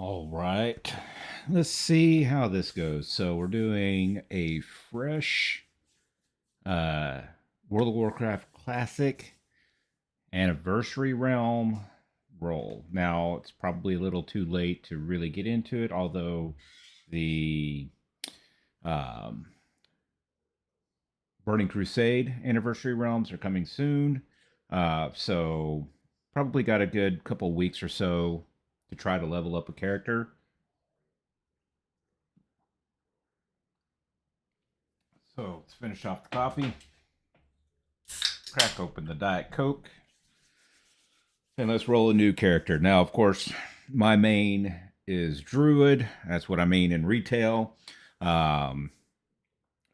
All right. Let's see how this goes. So we're doing a fresh uh World of Warcraft Classic Anniversary Realm roll. Now, it's probably a little too late to really get into it, although the um Burning Crusade Anniversary Realms are coming soon. So probably got a good couple weeks or so to try to level up a character. So let's finish off the coffee. Crack open the Diet Coke. And let's roll a new character. Now, of course, my main is Druid. That's what I mean in retail. Um,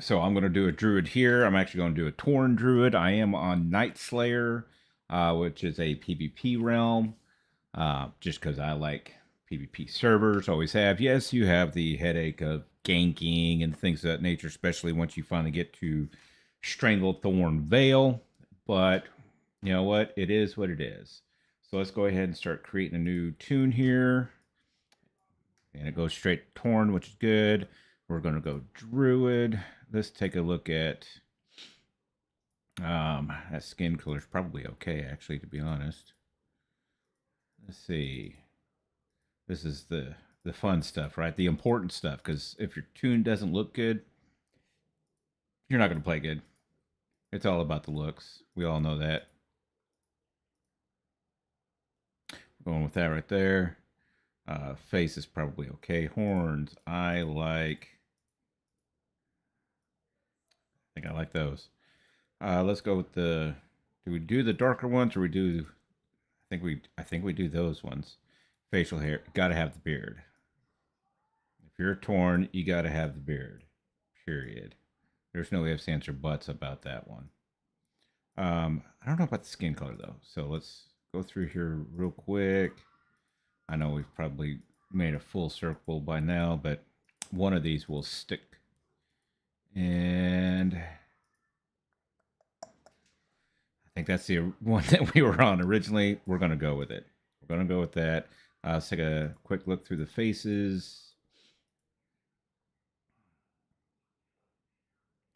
so I'm going to do a Druid here. I'm actually going to do a Torn Druid. I am on Night Slayer, which is a PvP realm, just because I like PvP servers, always have. Yes, you have the headache of ganking and things of that nature, especially once you finally get to Stranglethorn Vale. But you know what? It is what it is. So let's go ahead and start creating a new tune here. And it goes straight to Torn, which is good. We're going to go Druid. Let's take a look at that skin color is probably okay, actually, to be honest. Let's see. This is the fun stuff, right? The important stuff, because if your tune doesn't look good, you're not going to play good. It's all about the looks. We all know that. Going with that right there. Face is probably okay. Horns, I think I like those. Let's go with the. Do we do the darker ones, or we do? I think we do those ones. Facial hair, got to have the beard. If you're torn, you got to have the beard. Period. There's no ifs, ands, or buts about that one. I don't know about the skin color though, so let's go through here real quick. I know we've probably made a full circle by now, but one of these will stick. And I think that's the one that we were on originally. We're going to go with it. We're going to go with that. Let's take a quick look through the faces.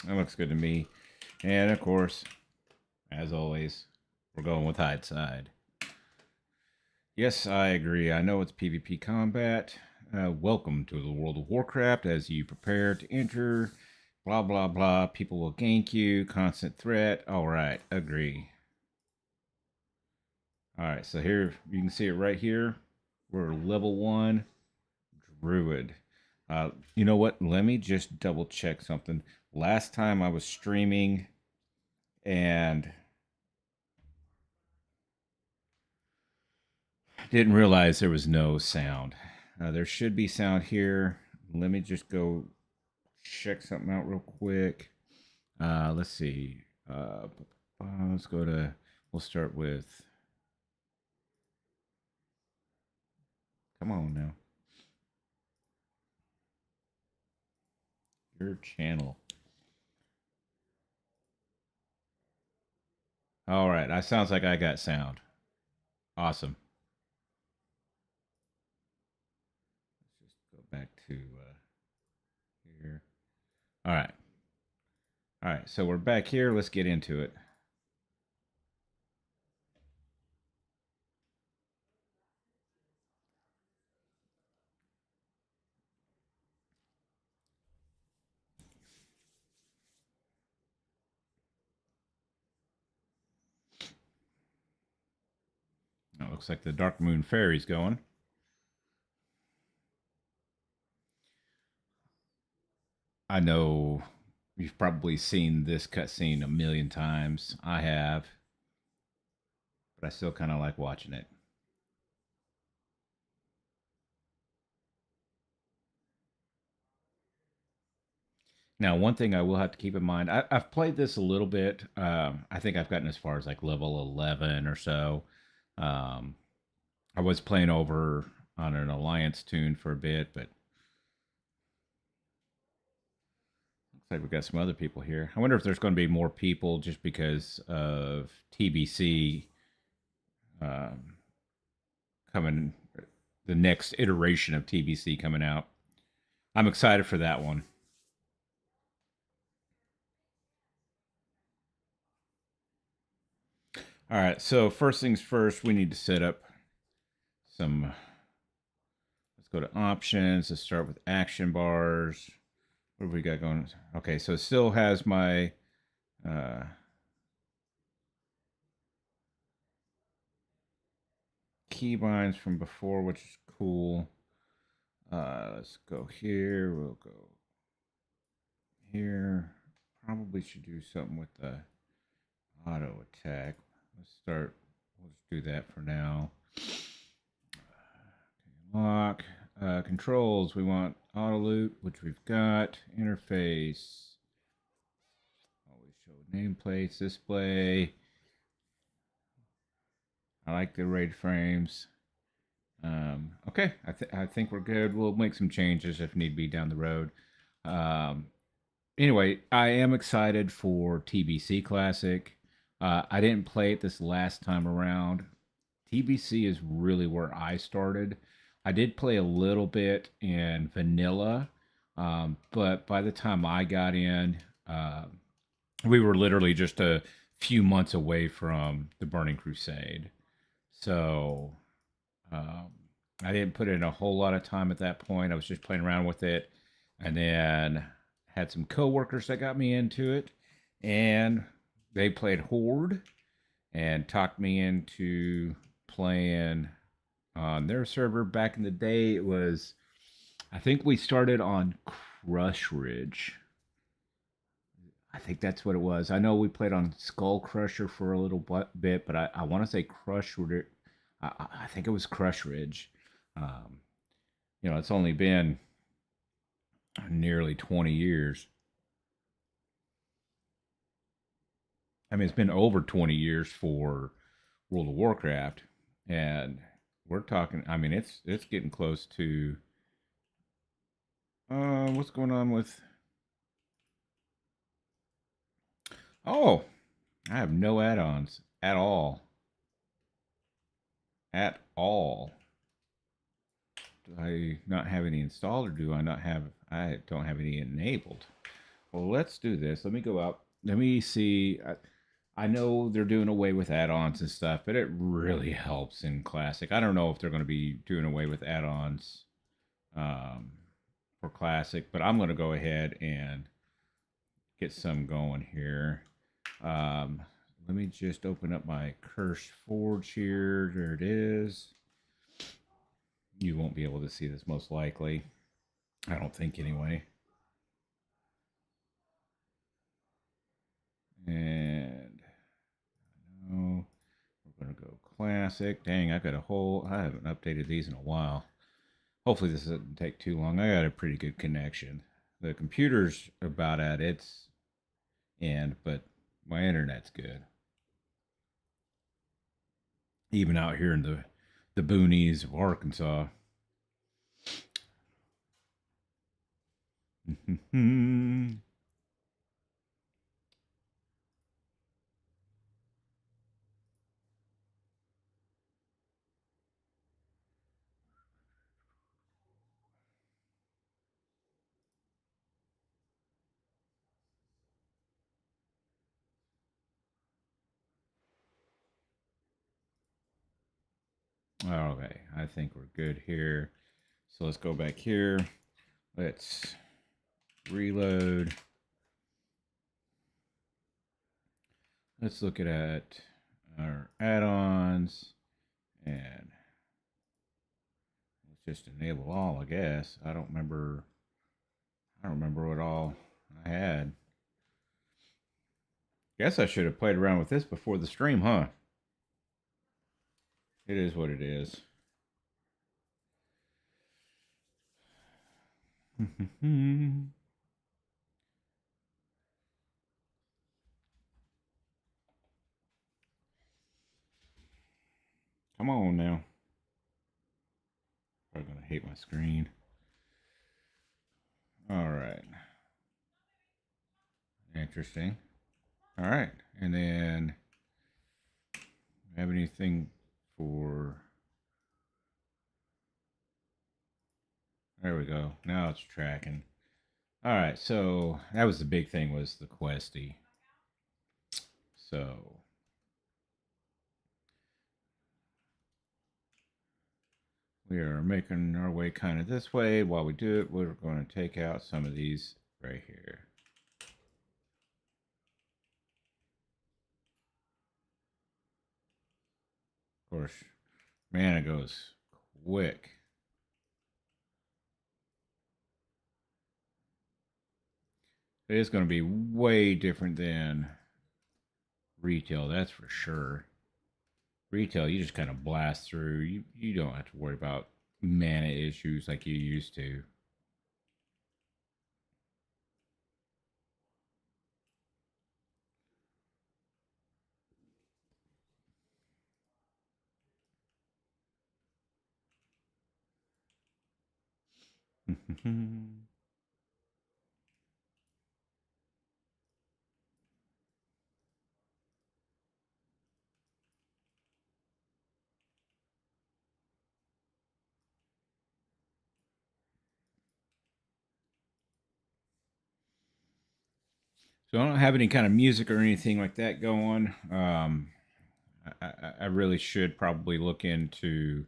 That looks good to me. And of course, as always, we're going with hide side. Yes, I agree. I know it's PvP combat. Welcome to the World of Warcraft. As you prepare to enter, blah, blah, blah. People will gank you. Constant threat. All right, agree. All right, so here, you can see it right here. We're level 1 Druid. You know what? Let me just double check something. Last time I was streaming and didn't realize there was no sound. There should be sound here. Let me just go check something out real quick. Let's see. Let's go to. We'll start with. Come on now. Your channel. All right. That sounds like I got sound. Awesome. Let's just go back to here. All right. All right. So we're back here. Let's get into it. It looks like the Dark Moon Fairy's going. I know you've probably seen this cutscene a million times. I have, but I still kind of like watching it. Now, one thing I will have to keep in mind, I've played this a little bit. I think I've gotten as far as like level 11 or so. Um, I was playing over on an Alliance tune for a bit, but looks like we've got some other people here. I wonder if there's going to be more people just because of TBC um, coming the next iteration of TBC coming out. I'm excited for that one. All right, so first things first, we need to set up some. Let's go to options. Let's start with action bars. What have we got going? Okay, so it still has my keybinds from before, which is cool. Let's go here. We'll go here. Probably should do something with the auto attack. Let's start. We'll just do that for now. Lock. Controls. We want auto loop, which we've got. Interface. Always show nameplates. Display. I like the RAID frames. Okay, I think we're good. We'll make some changes if need be down the road. Anyway, I am excited for TBC Classic. I didn't play it this last time around. TBC is really where I started. I did play a little bit in vanilla, but by the time I got in, we were literally just a few months away from the Burning Crusade. So um, I didn't put in a whole lot of time at that point. I was just playing around with it, and then had some coworkers that got me into it, and they played Horde and talked me into playing on their server. Back in the day, it was, I think we started on Crush Ridge. I think that's what it was. I know we played on Skull Crusher for a little bit, but I want to say Crush Ridge. I think it was Crush Ridge. Um, it's only been nearly 20 years. I mean, it's been over 20 years for World of Warcraft, and we're talking. I mean, it's getting close to. What's going on with? Oh, I have no add-ons at all. At all. Do I not have any installed, or do I not have? I don't have any enabled. Well, let's do this. Let me go out. Let me see. I know they're doing away with add-ons and stuff, but it really helps in Classic. I don't know if they're going to be doing away with add-ons um, for Classic, but I'm going to go ahead and get some going here. Let me just open up my Curse Forge here. There it is. You won't be able to see this most likely. I don't think anyway. And no, we're going to go Classic. Dang, I haven't updated these in a while. Hopefully this doesn't take too long. I got a pretty good connection. The computer's about at its end, but my internet's good. Even out here in the boonies of Arkansas. Okay, I think we're good here. So let's go back here. Let's reload. Let's look at our add-ons and let's just enable all, I guess. I don't remember what all I had. Guess I should have played around with this before the stream, huh? It is what it is. Come on now. I'm gonna hate my screen. All right. Interesting. All right, and then have anything for There we go. Now it's tracking. All right, so that was the big thing, was the Questy. So we are making our way kind of this way. While we do it, we're going to take out some of these right here. Of course, man, it goes quick. It is going to be way different than retail, that's for sure. Retail, you just kind of blast through. You don't have to worry about mana issues like you used to. So I don't have any kind of music or anything like that going. I really should probably look into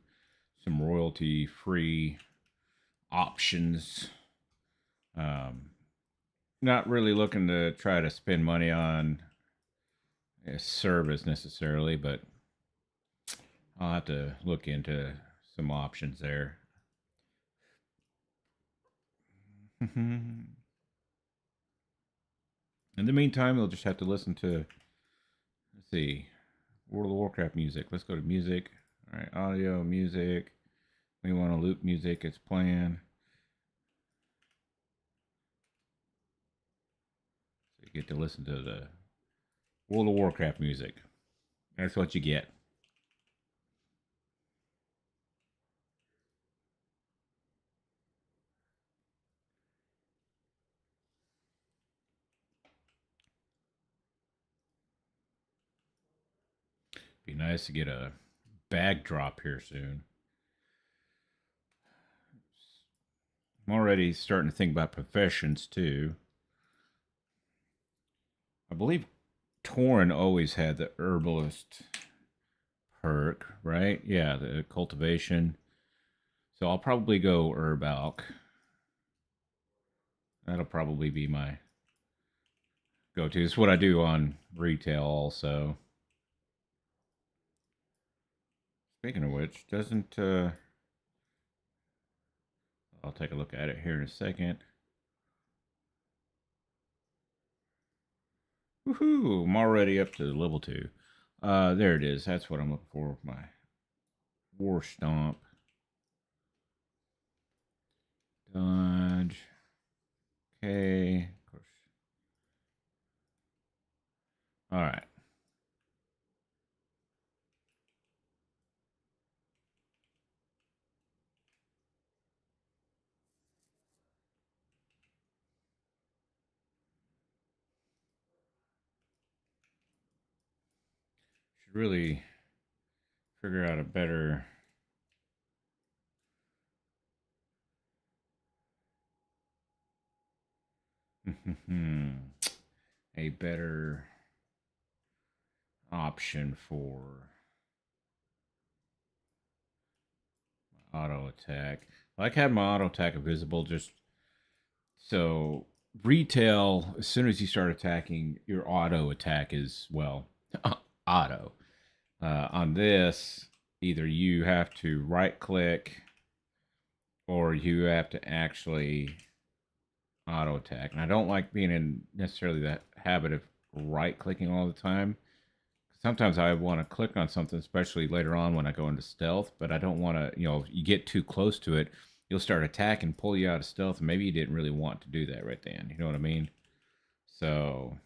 some royalty free options. Um, Not really looking to try to spend money on a service necessarily, but I'll have to look into some options there. In the meantime, we'll just have to listen to, let's see, World of Warcraft music. Let's go to music. All right, audio, music. We want to loop music. It's playing. So you get to listen to the World of Warcraft music. That's what you get. Be nice to get a bag drop here soon. I'm already starting to think about professions too. I believe Torin always had the herbalist perk, right? Yeah, the cultivation. So I'll probably go herb alch. That'll probably be my go-to. It's what I do on retail also. Speaking of which, doesn't I'll take a look at it here in a second. Woohoo! I'm already up to level 2. There it is. That's what I'm looking for with my war stomp. Dodge. Okay. Of course. All right. Should really figure out a better a better option for auto attack. I like having my auto attack invisible, just so retail, as soon as you start attacking, your auto attack is, well, auto. On this, either you have to right click or you have to actually auto attack. And I don't like being in necessarily that habit of right clicking all the time. Sometimes I want to click on something, especially later on when I go into stealth, but I don't want to, if you get too close to it, you'll start attacking, pull you out of stealth, and maybe you didn't really want to do that right then. You know what I mean? So,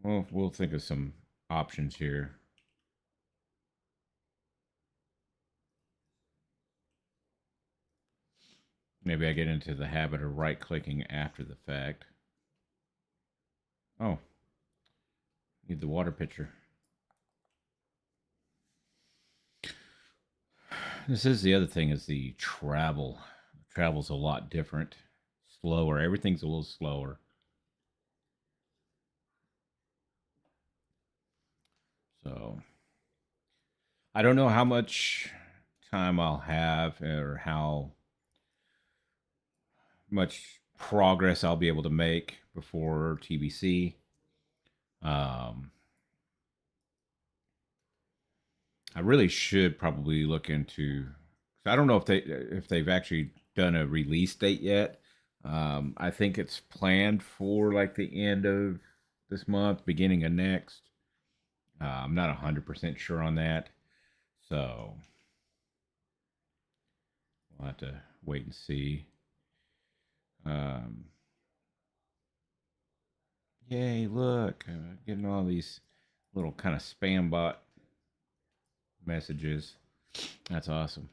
well, we'll think of some options here. Maybe I get into the habit of right clicking after the fact. Oh, need the water pitcher. this is the other thing is the travel. Travel's a lot different, slower. Everything's a little slower. So I don't know how much time I'll have or how much progress I'll be able to make before TBC. Um, I really should probably look into. I don't know if they've actually done a release date yet. I think it's planned for like the end of this month, beginning of next. I'm not 100% sure on that, so we'll have to wait and see. Um, Yay! Look, getting all these little kind of spam bot messages. That's awesome.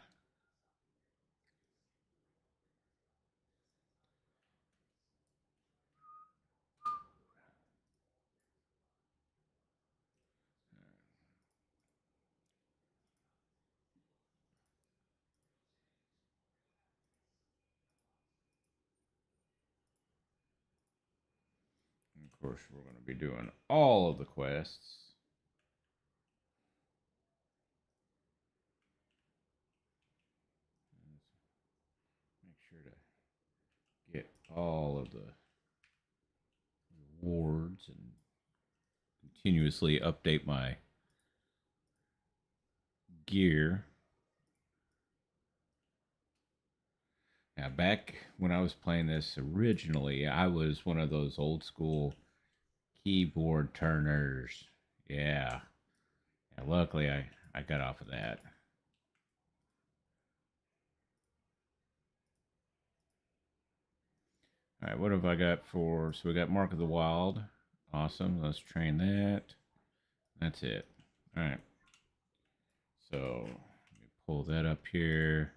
And of course, we're going to be doing all of the quests. Make sure to get all of the rewards and continuously update my gear. Now, back when I was playing this originally, I was one of those old school keyboard turners. Yeah. Luckily, I got off of that. All right, what have I got for? So we got Mark of the Wild. Awesome. Let's train that. That's it. All right. So let me pull that up here.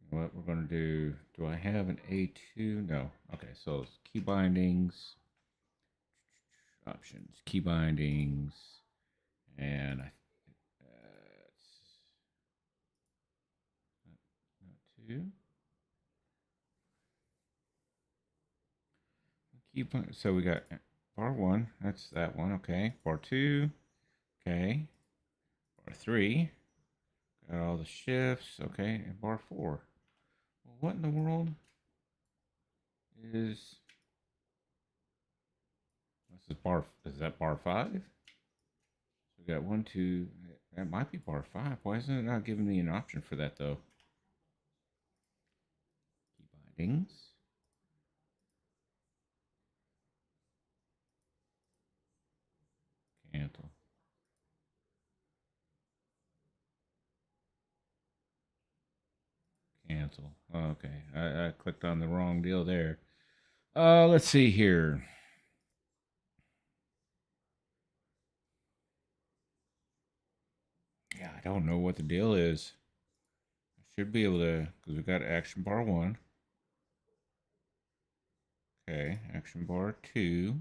What we're going to do I have an A2? No. Okay, so key bindings, options, key bindings, and that's not two. So we got bar one, that's that one, okay. Bar two, okay. Bar three, got all the shifts, okay. And bar four. Well, what in the world is is that bar five? So we got one, two, that might be bar five. Why isn't it not giving me an option for that though? Key bindings. Cancel. Cancel. Oh, okay. I clicked on the wrong deal there. Let's see here. Yeah, I don't know what the deal is. I should be able to, because we got action bar one. Okay, action bar two.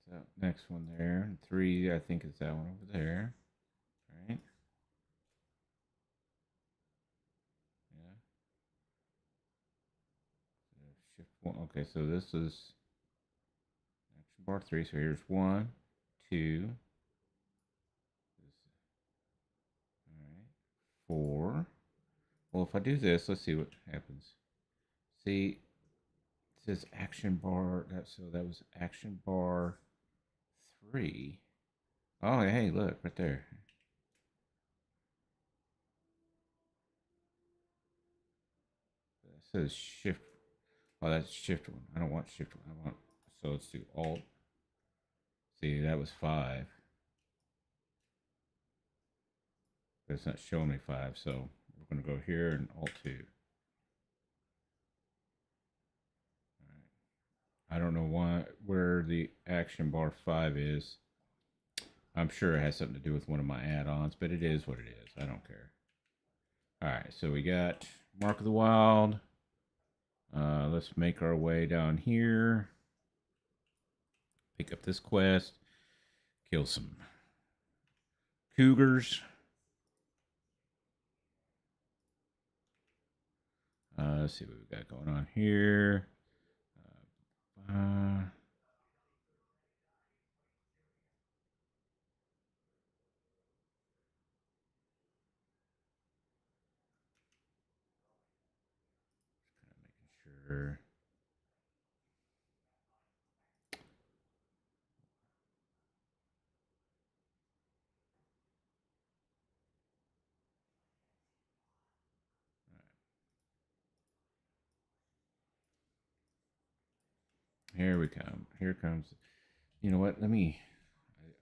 That's that next one there. And three, I think is that one over there. Right? Yeah. Shift one. Okay, so this is action bar three. So here's one, two. All right. Four. Well, if I do this, let's see what happens. See, it says action bar. That was action bar three. Oh, hey, look right there. It says shift. Oh, that's shift one. I don't want shift one. I want so let's do alt. See, that was five. But it's not showing me five, so we're gonna go here and alt two. All right. I don't know where the action bar five is. I'm sure it has something to do with one of my add-ons, but it is what it is. I don't care. All right, so we got Mark of the Wild. Let's make our way down here. Pick up this quest. Kill some cougars. Let's see what we got going on here. Uh, making sure. Here we come. Here comes. You know what? Let me.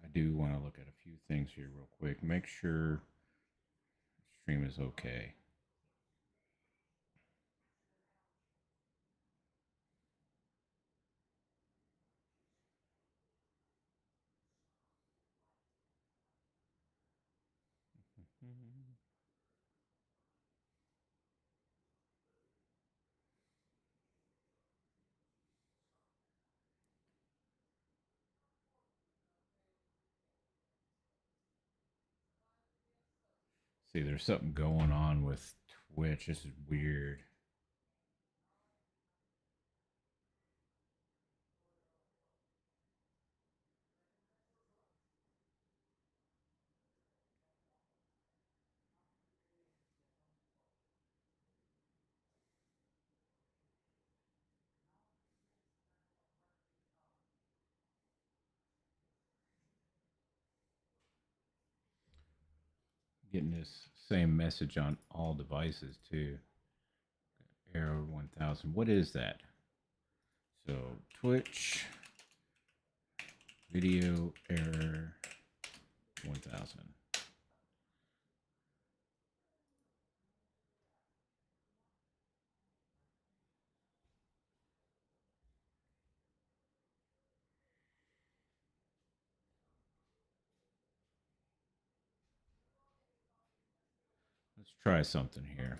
I do want to look at a few things here real quick. Make sure stream is okay. See, there's something going on with Twitch. This is weird. Getting this same message on all devices too. Error 1000. What is that? So Twitch video error 1000. Let's try something here.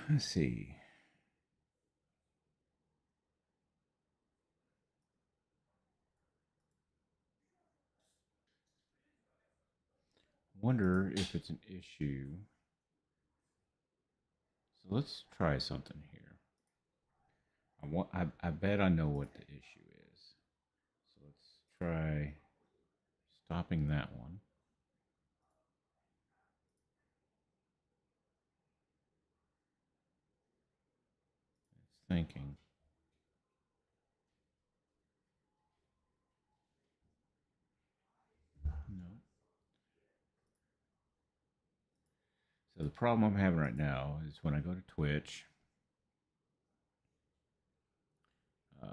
Let's see. Wonder if it's an issue. So let's try something here. I bet I know what the issue is. So let's try stopping that one. It's thinking. No. So the problem I'm having right now is when I go to Twitch, um,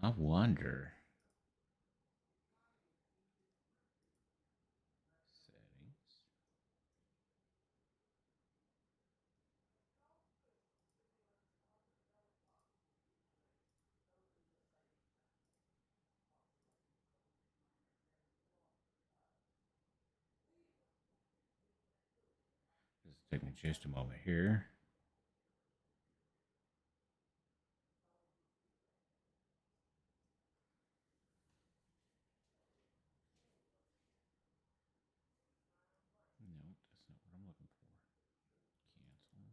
I wonder. Settings. Just take me just a moment here. No, that's not what I'm looking for. Cancel.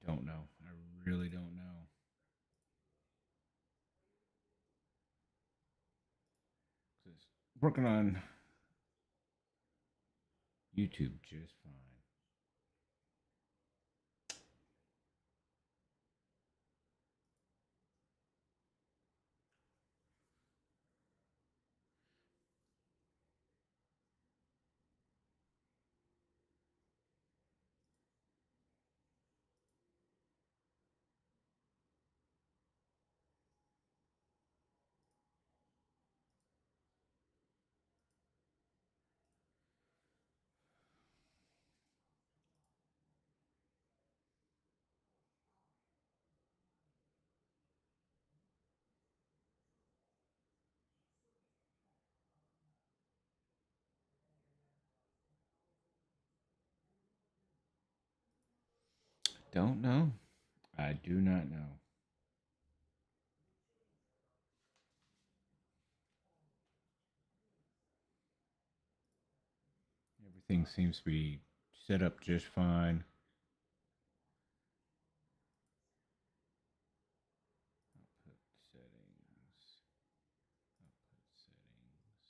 don't know. I really don't know. Just working on YouTube just fine. Don't know. I do not know. Everything seems to be set up just fine. Output settings. Output settings.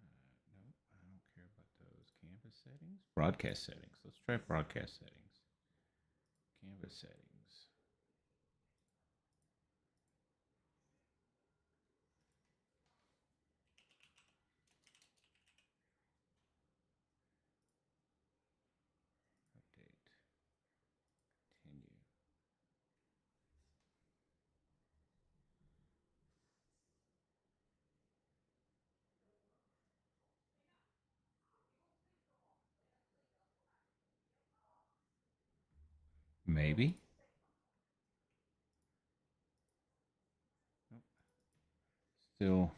No, I don't care about those. Canvas settings. Broadcast settings. Let's try broadcast settings. Canvas settings. Update. Continue. Maybe. Nope. Still.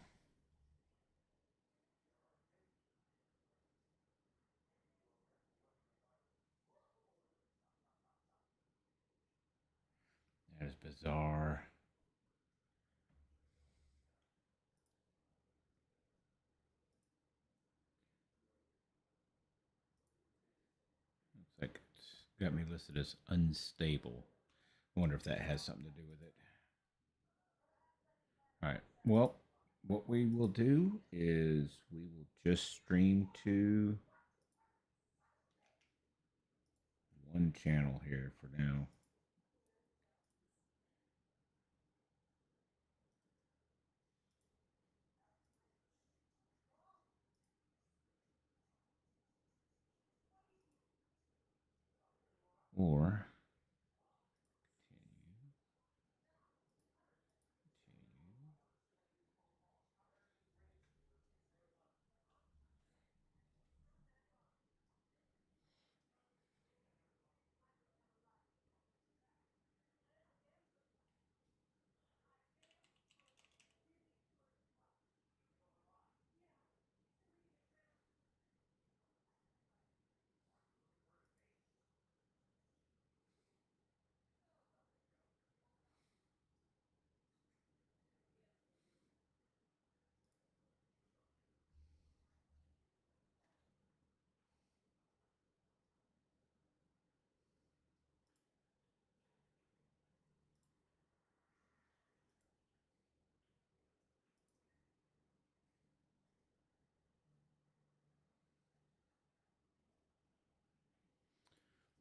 That is bizarre. Looks like it's got me listed as unstable. I wonder if that has something to do with it. All right. Well, what we will do is we will just stream to one channel here for now. Or continue.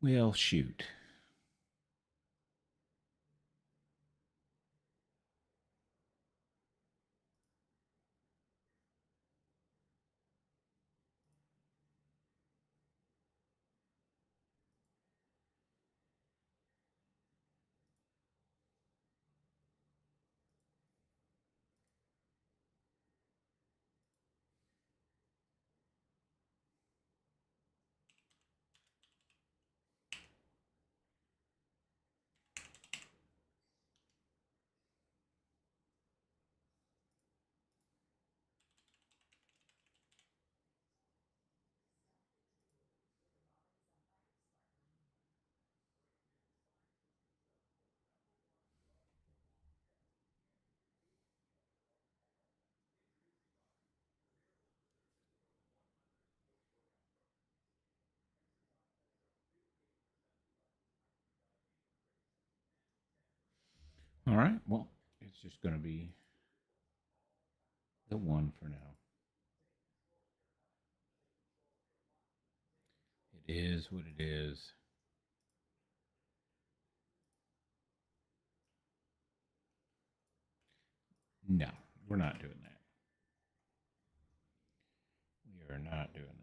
Well, shoot. right. Well, it's just going to be the one for now. It is what it is. No, we're not doing that. We are not doing that.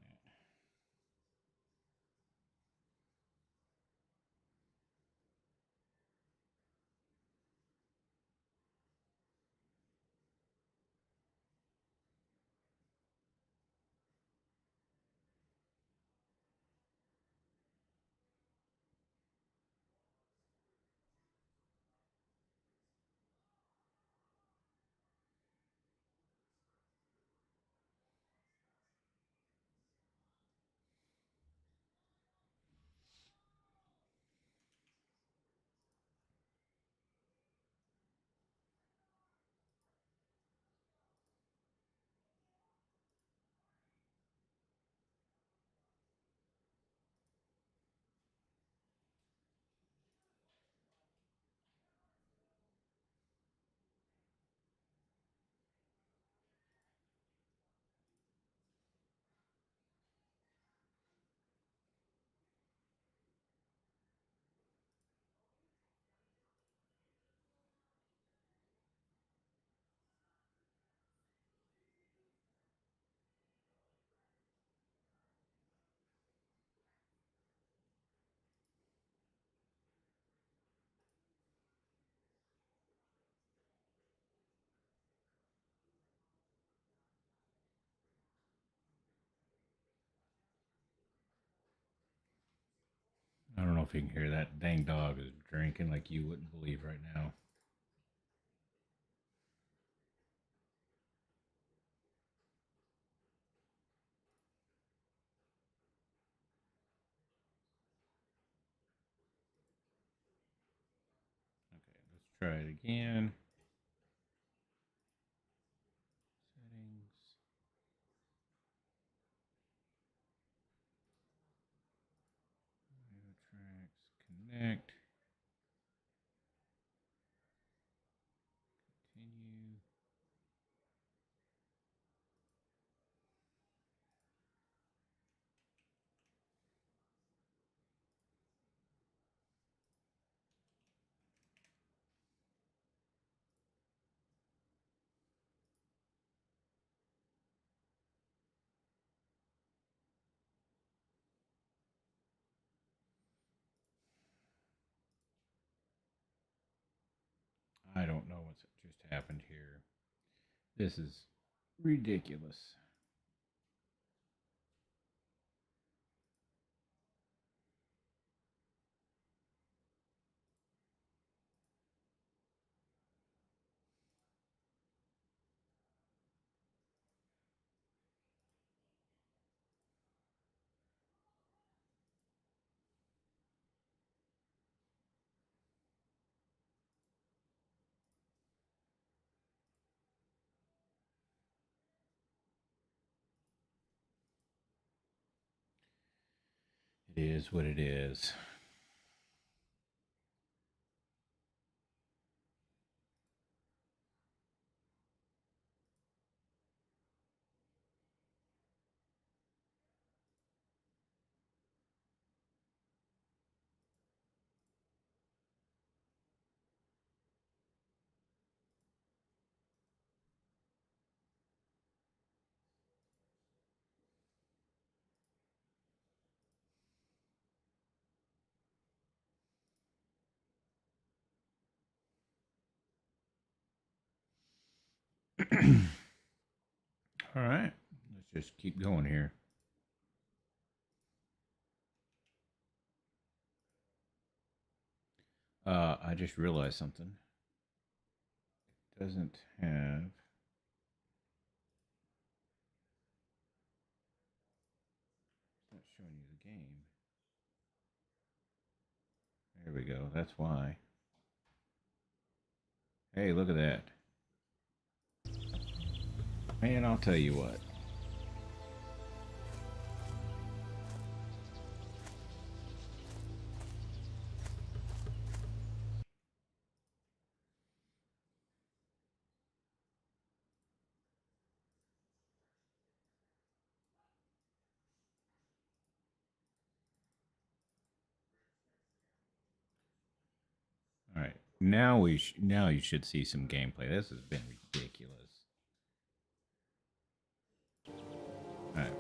I don't know if you can hear that dang dog is drinking like you wouldn't believe right now. Okay, let's try it again. Settings. Audio tracks. Connect. Continue. I don't know what's just happened here. This is ridiculous. It is what it is. All right, let's just keep going here. I just realized something. It doesn't have. It's not showing you the game. There we go. That's why. Hey, look at that. Man, I'll tell you what. Now now you should see some gameplay. This has been ridiculous. All right.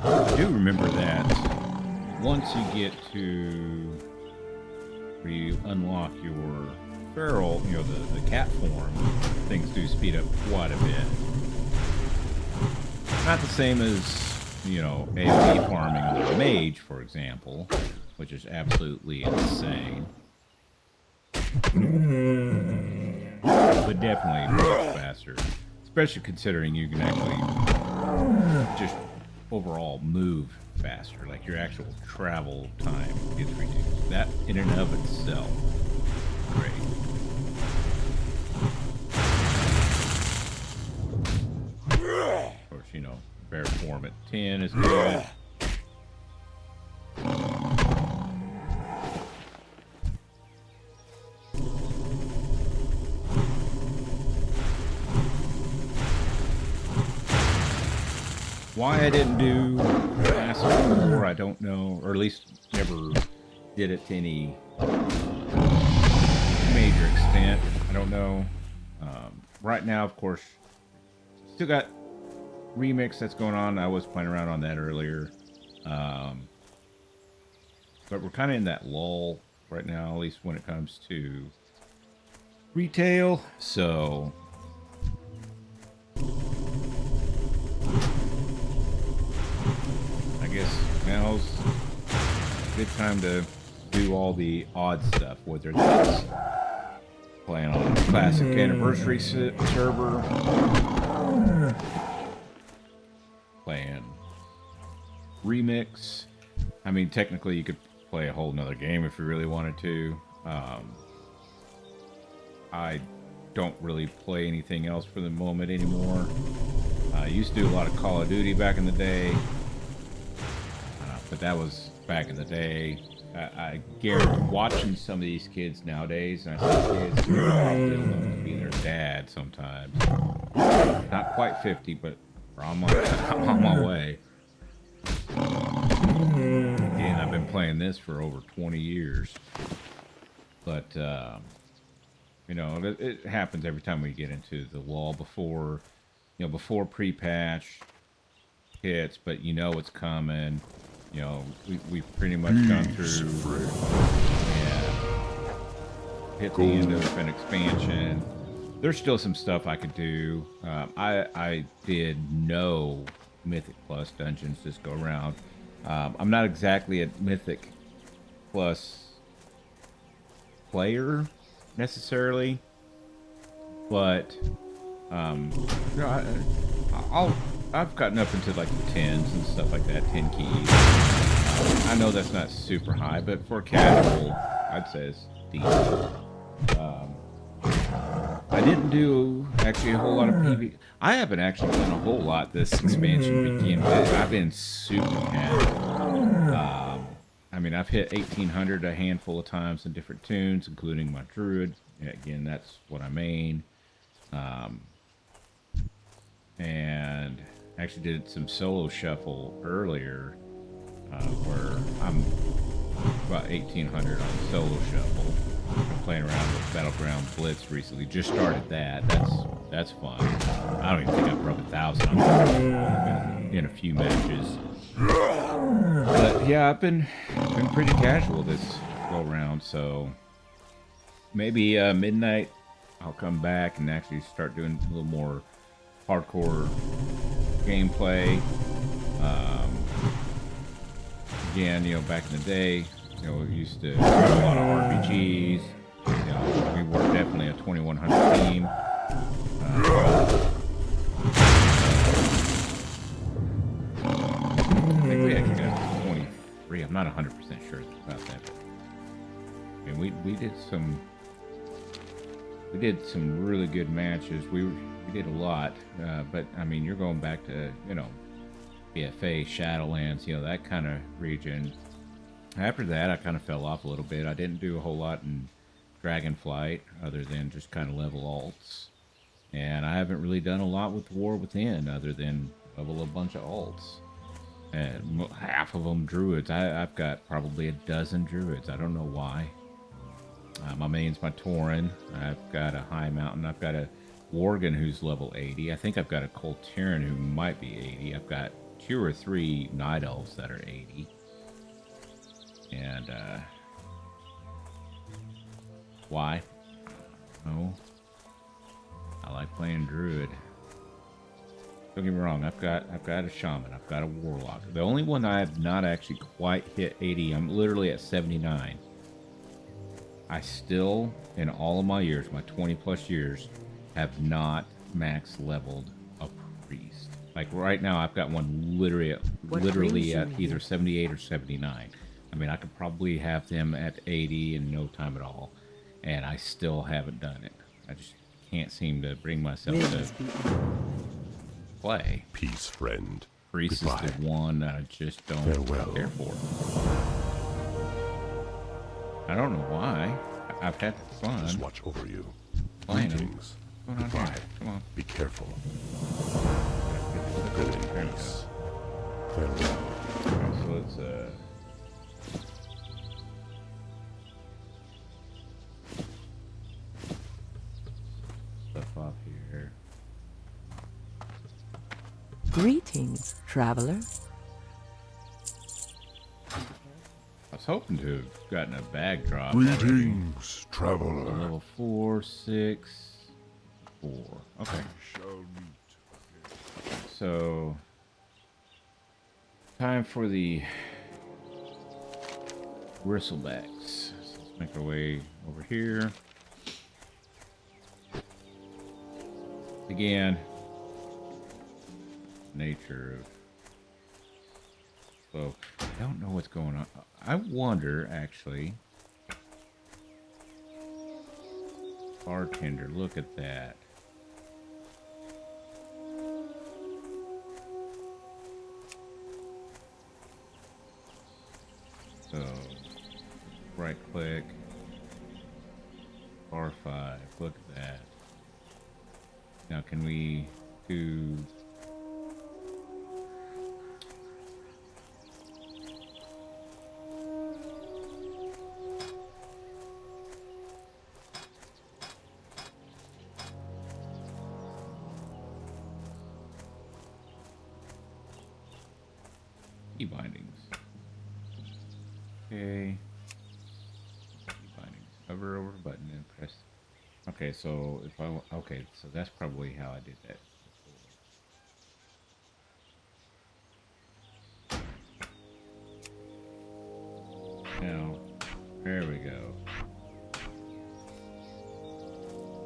I do remember that once you get to where you unlock your feral, the cat form, things do speed up quite a bit. Not the same as, AoE farming on a mage, for example, which is absolutely insane. But definitely much faster. Especially considering you can actually just overall move faster. Like your actual travel time gets reduced. That in and of itself, great. Of course, bear form at 10 is good. Why I didn't do Massive before, I don't know, or at least never did it to any major extent. I don't know. Right now, of course, still got Remix that's going on. I was playing around on that earlier. But we're kind of in that lull right now, at least when it comes to retail. So I guess now's a good time to do all the odd stuff, whether that's playing on a classic anniversary server, playing Remix. I mean, technically you could play a whole nother game if you really wanted to. I don't really play anything else for the moment anymore. I used to do a lot of Call of Duty back in the day, but that was back in the day. I guarantee watching some of these kids nowadays, and I see kids who are probably old enough to be their dad sometimes. Not quite 50, but I'm on my way. And I've been playing this for over 20 years. But, it happens every time we get into the wall before pre-patch hits, but it's coming. We've pretty much gone through hit the end of an expansion. There's still some stuff I could do. I did no Mythic Plus dungeons this go around. I'm not exactly a Mythic Plus player necessarily, but I've gotten up into like the 10s and stuff like that, 10 keys. I know that's not super high, but for casual, I'd say it's decent. I didn't do actually a whole lot of PvP. I haven't actually done a whole lot this expansion to begin with. I've been super casual. I mean, I've hit 1800 a handful of times in different tunes, including my Druid. Again, that's what I main. And actually did some solo shuffle earlier, where I'm about 1800 on solo shuffle. I've been playing around with Battleground Blitz recently. Just started that. That's That's fun. I don't even think I broke 1,000 in a few matches. But yeah, I've been pretty casual this go round, so maybe midnight I'll come back and actually start doing a little more hardcore gameplay. Again, you know, back in the day, you know, we used to do a lot of RPGs. You know, we were definitely a 2100 team. I think we actually got 23. I'm not 100% sure about that. I mean, we did some really good matches. We did a lot, but I mean, you're going back to, you know, BFA, Shadowlands, you know, that kind of region. After that, I kind of fell off a little bit. I didn't do a whole lot in Dragonflight other than just kind of level alts. And I haven't really done a lot with War Within other than level a bunch of alts. And half of them Druids. I've got probably a dozen Druids. I don't know why. My main's my Tauren. I've got a High Mountain. I've got a Worgen who's level 80. I think I've got a Coltarian who might be 80. I've got 2 or 3 Night Elves that are 80. And, why? No. I like playing Druid. Don't get me wrong, I've got a Shaman, I've got a Warlock. The only one I have not actually quite hit 80, I'm literally at 79. I still, in all of my years, my 20 plus years, have not max leveled a priest. Like right now, I've got one literally at either 78 or 79. I mean, I could probably have them at 80 in no time at all, and I still haven't done it. I just can't seem to bring myself to play. Peace, friend. Priest Goodbye. is the one that I just don't care for. I don't know why. I've had fun. Just watch over you. Playing them. Greetings. What's going on Goodbye. here? Come on. Be careful. Go Go in peace. Farewell. Okay, so let's stuff off here. Greetings, traveler. I was hoping to have gotten a bag drop. Greetings, traveler. Level 4, 6, 4. Okay. Shall meet. So time for the bristlebacks. So let's make our way over here. Again, nature of. So I don't know what's going on. I wonder actually. Bartender, look at that. So, right click, R5, look at that. Now can we do... key bindings. Okay. Key bindings. Hover over the button and press. Okay, so if I okay, so that's probably how I did that before. Now, there we go.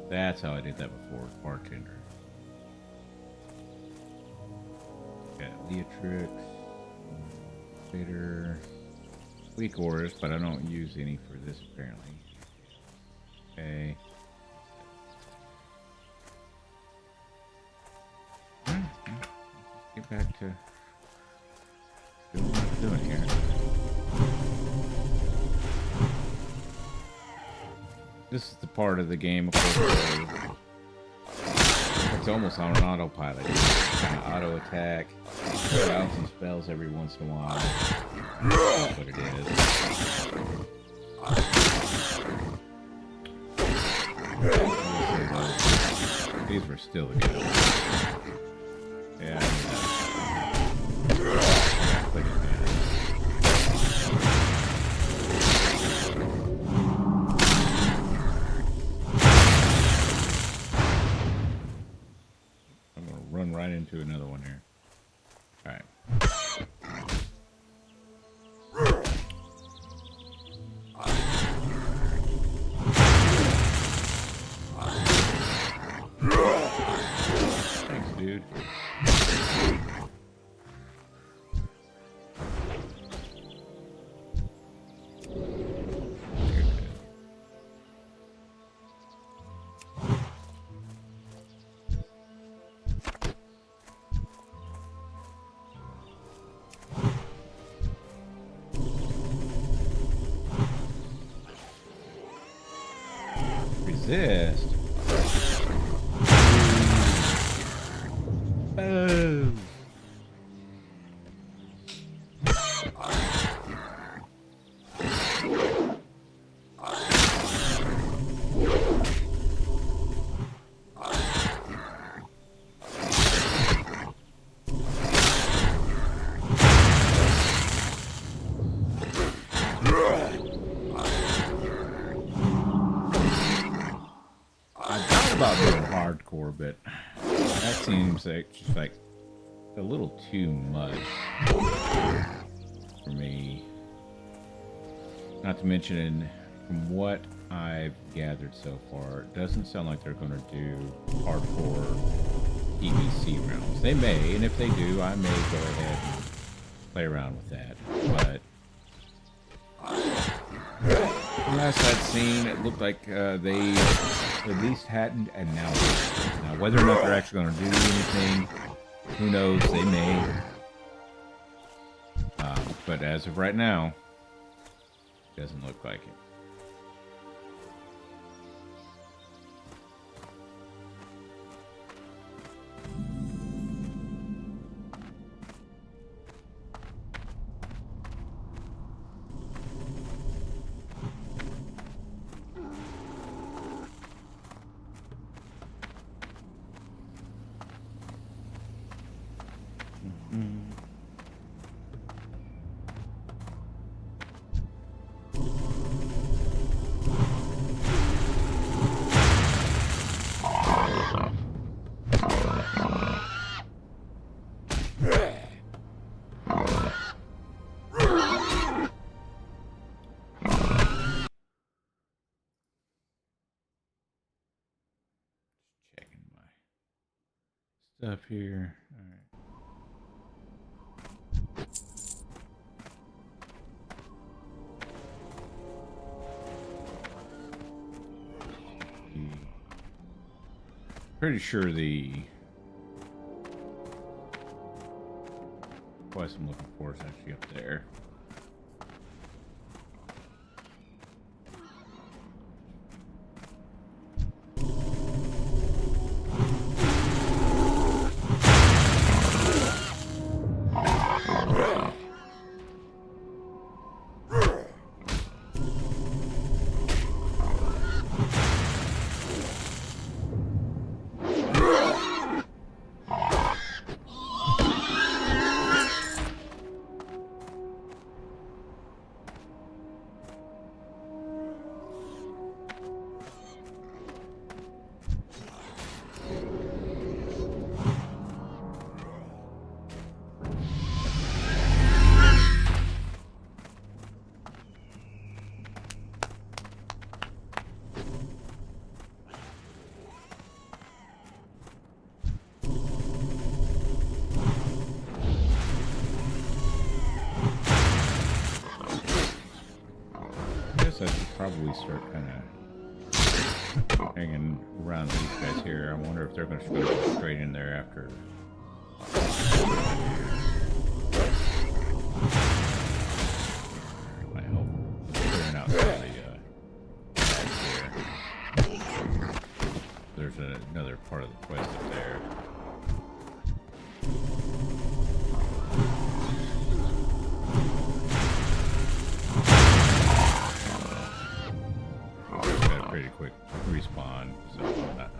That's how I did that before. Bartender. Got Leatrix. Bitter. Weak auras, but I don't use any for this apparently. Okay. Alright, let's get back to doing what I'm doing here. This is the part of the game, of course, where it's almost on an autopilot. Kind of auto attack, throw out some spells every once in a while. That's what it is. These were still good. Yeah. Click it, man. I'm gonna run right into another one here. All right. Thanks, dude. Resist. Oh. I thought about doing hardcore, but that seems like just like a little too much for me. Not to mention, from what I've gathered so far, it doesn't sound like they're going to do hardcore PvC rounds. They may, and if they do, I may go ahead and play around with that. But last I'd seen, it looked like they at least hadn't announced it. Now, whether or not they're actually going to do anything, who knows? They may. But as of right now, it doesn't look like it. Checking my stuff here. All right. Pretty sure the quest I'm looking for is actually up there. I should probably start kind of hanging around these guys here. I wonder if they're going to go straight in there after. I hope clearing out some of the here. There's another part of the quest up there. Pretty quick respawn, so I'm not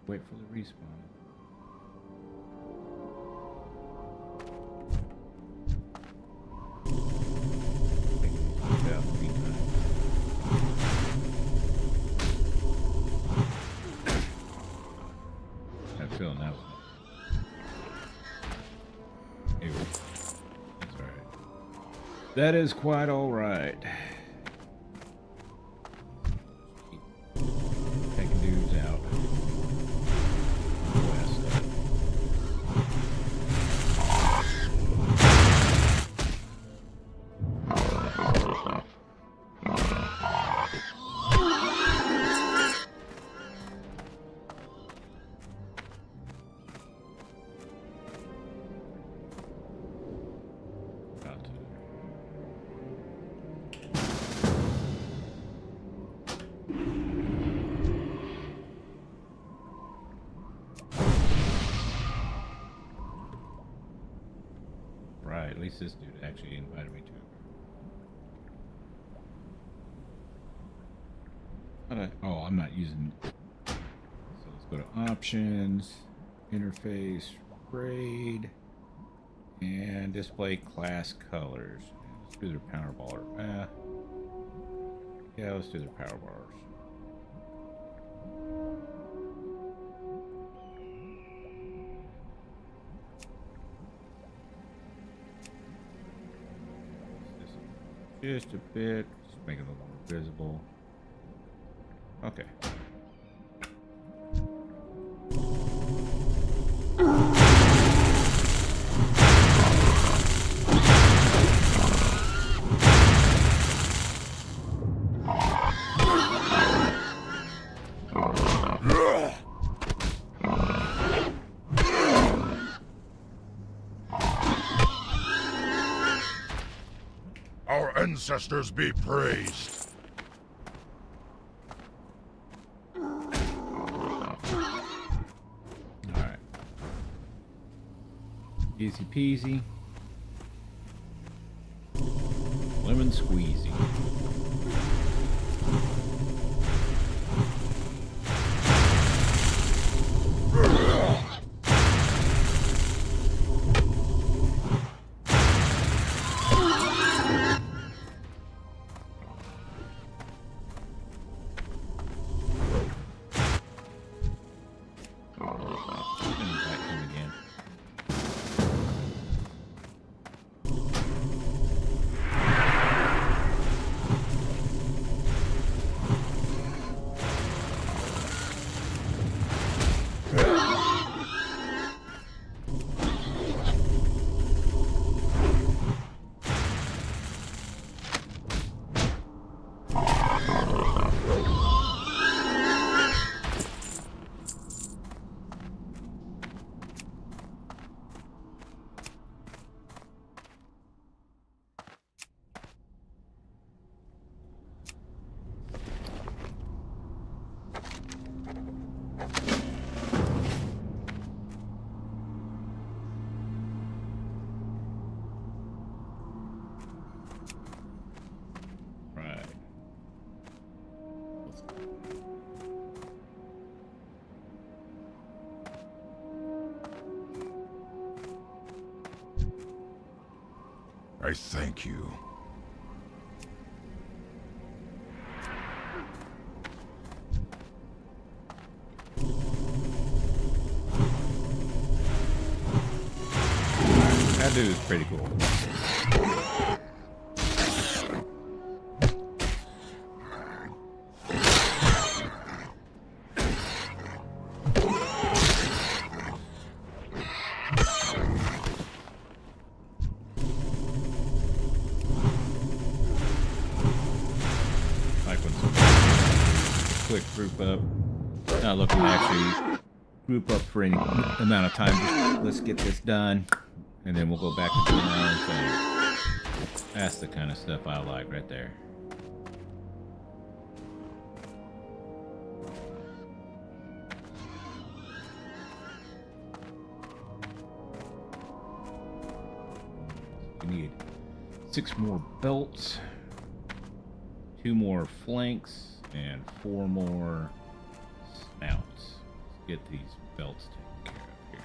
Wait for the respawn. Yeah, 3 times. I have a feeling that was anyway, that's alright. That is quite alright. Taking dudes out. West. About to. Right, at least this dude actually invited me to. Oh, I'm not using. So let's go to options, interface, grade, and display class colors. Let's do their power bar. Yeah, let's do their power bars. Just a bit, just make it a little more visible. Okay. Our ancestors be praised. Alright. Easy peasy. Lemon squeezy. Invite him again. Right. I thank you. That dude is pretty cool. Like when somebody quick group up, not looking to actually group up for any amount of time. Just let's get this done, and then we'll go back to doing our own thing. That's the kind of stuff I like right there. We need 6 more belts, 2 more flanks, And 4 more snouts. Let's get these belts taken care of here.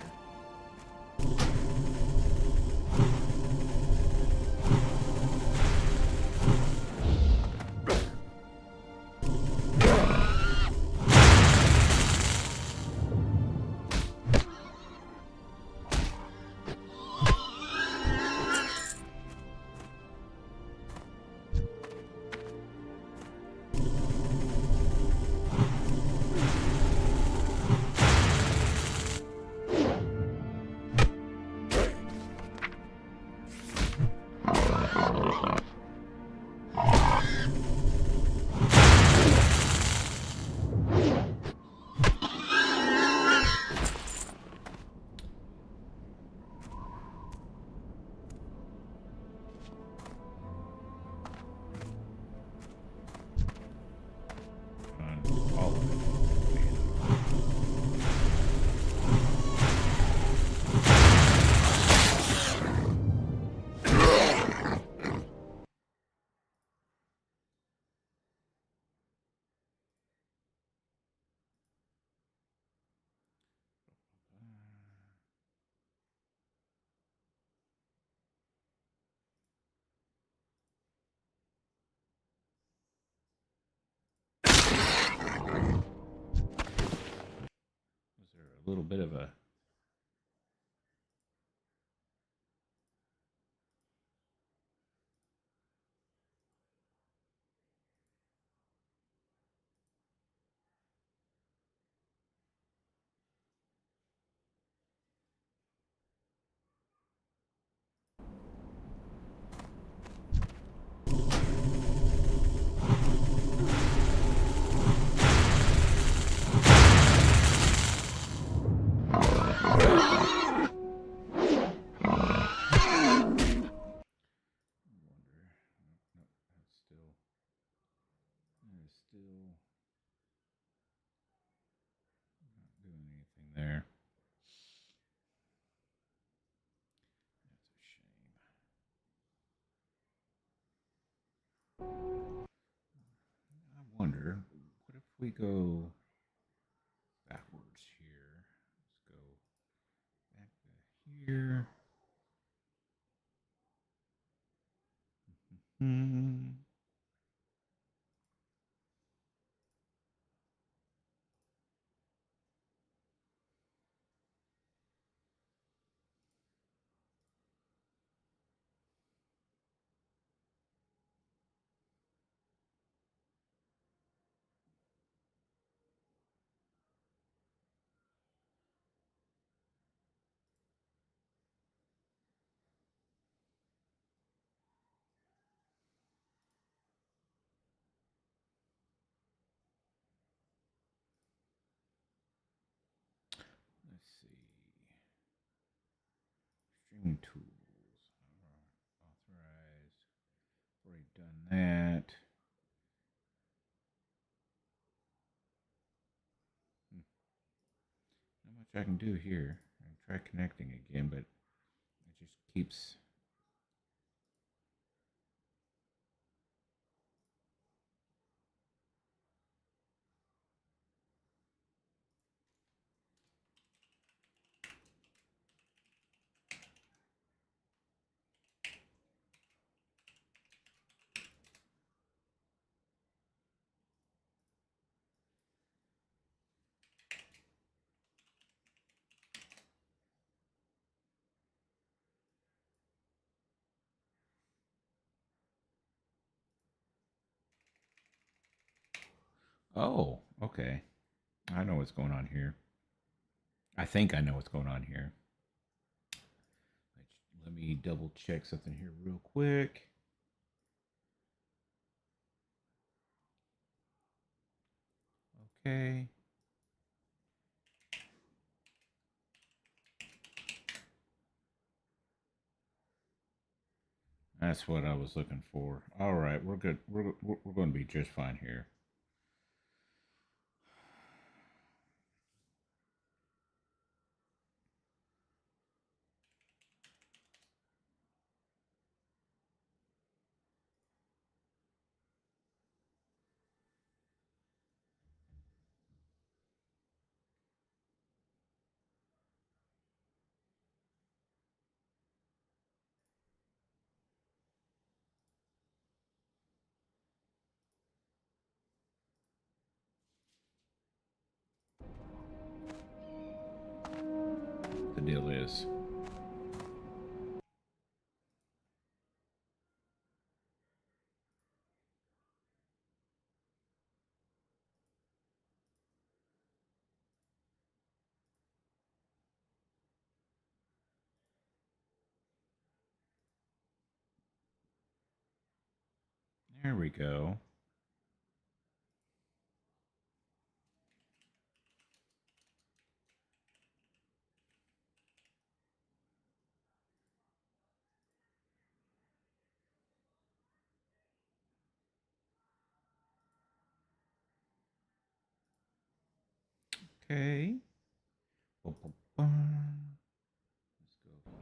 All of it. Was there a little bit of a... Still not doing anything there. That's a shame. I wonder, what if we go backwards here? Let's go back to here. Hmm. Let's see. Streaming tools. Authorized. Already done that. Not much I can do here. I try connecting again, but it just keeps... Oh, okay. I know what's going on here. I think I know what's going on here. Let me double check something here real quick. Okay. That's what I was looking for. All right, we're good. We're going to be just fine here. the deal is. There we go. Okay. Bum, bum, bum. Let's go here.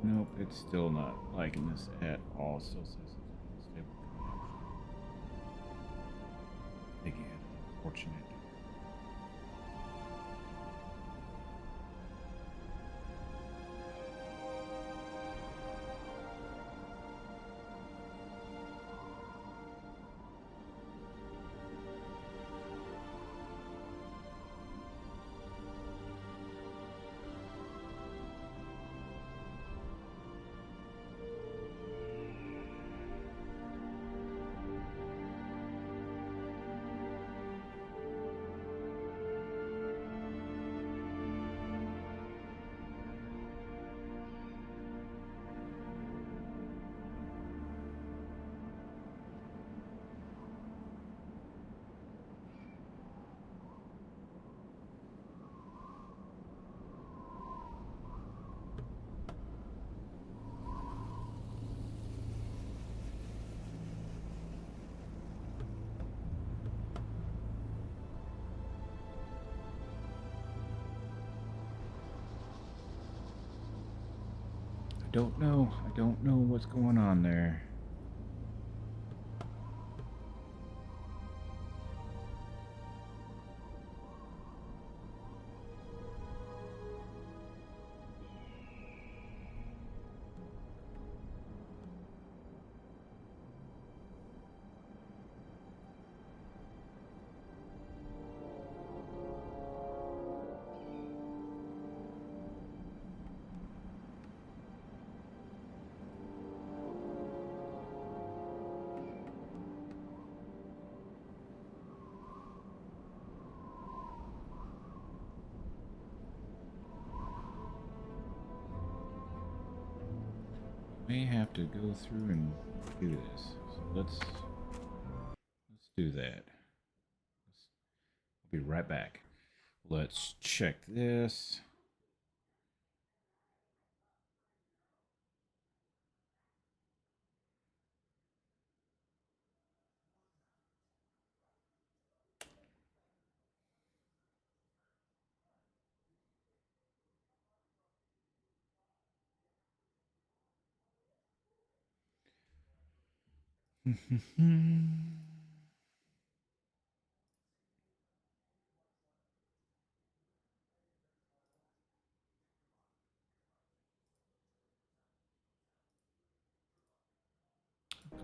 Nope, it's still not liking this at all. Still says it's unstable connection. Again, unfortunate. I don't know what's going on there. May have to go through and do this. So let's do that. I'll be right back. Let's check this.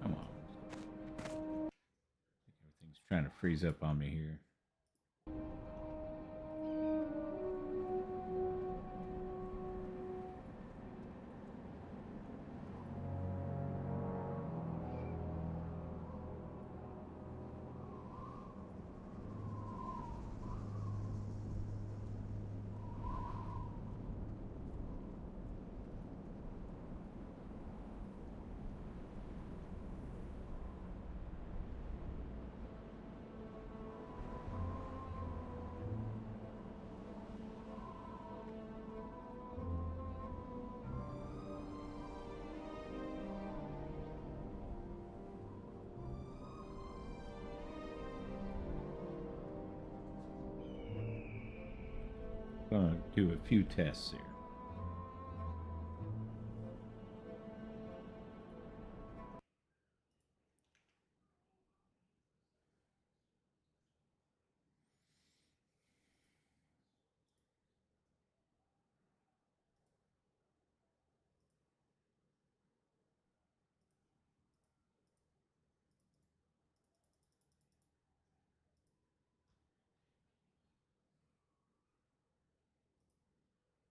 Come on. Everything's trying to freeze up on me here. Gonna do a few tests here.